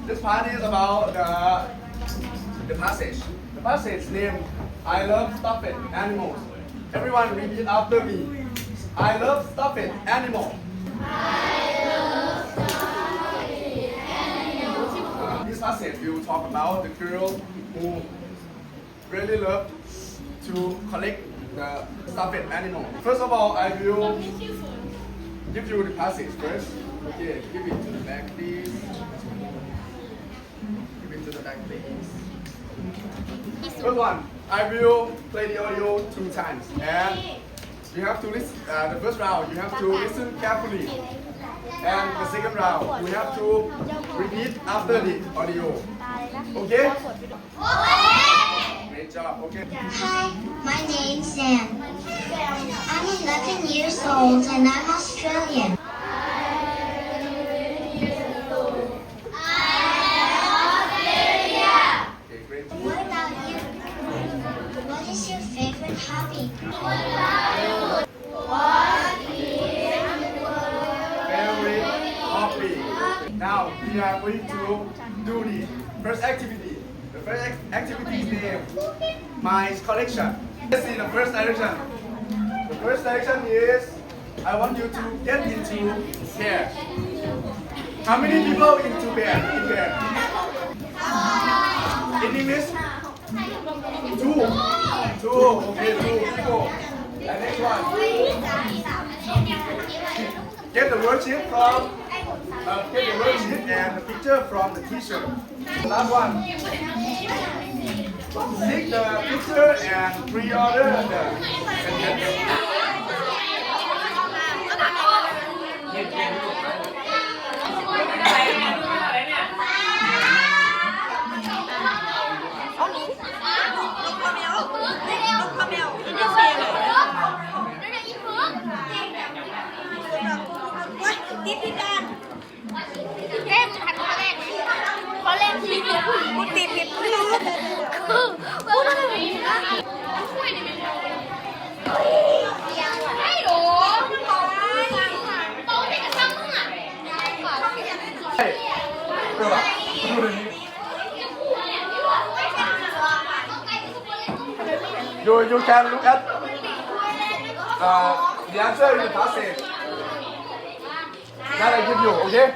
This part is about the passage. The passage name I love stuffed animals. Everyone repeat after me. I love stuffed animals. This passage will talk about the girl who really loved to collect the stuffed animal. First of all, I will give you the passage first. Okay, give it to the back, please. Give it to the back, please. First one, I will play the audio 2 times, and you have to listen. The first round, you have to listen carefully, and the second round, you have to repeat after the audio. Okay? Great job. Okay. Hi, my name's Sam. I'm 11 years old and I'm Australian. Okay, great. What about you? What is your favorite hobby? Favorite hobby. Now we are going to do the first activity. The first activity is named My Collection. Let's see the first direction. The first direction is I want you to get into pair. How many people into pair? In pair? In English? 2. 2. Okay, 2 people. And next one. Get the worksheet from get the worksheet and the picture from the teacher. Last one. Take the picture and pre-order the sentence. ติดพิการ เล่มทันเขาเล่นเขาเล่นที่เนี่ย กูติดผิด กูไม่ได้นะช่วยดิไม่หรอโตที่กระซังมึงอ่ะ You can look at the answer in the passage that I give you, okay?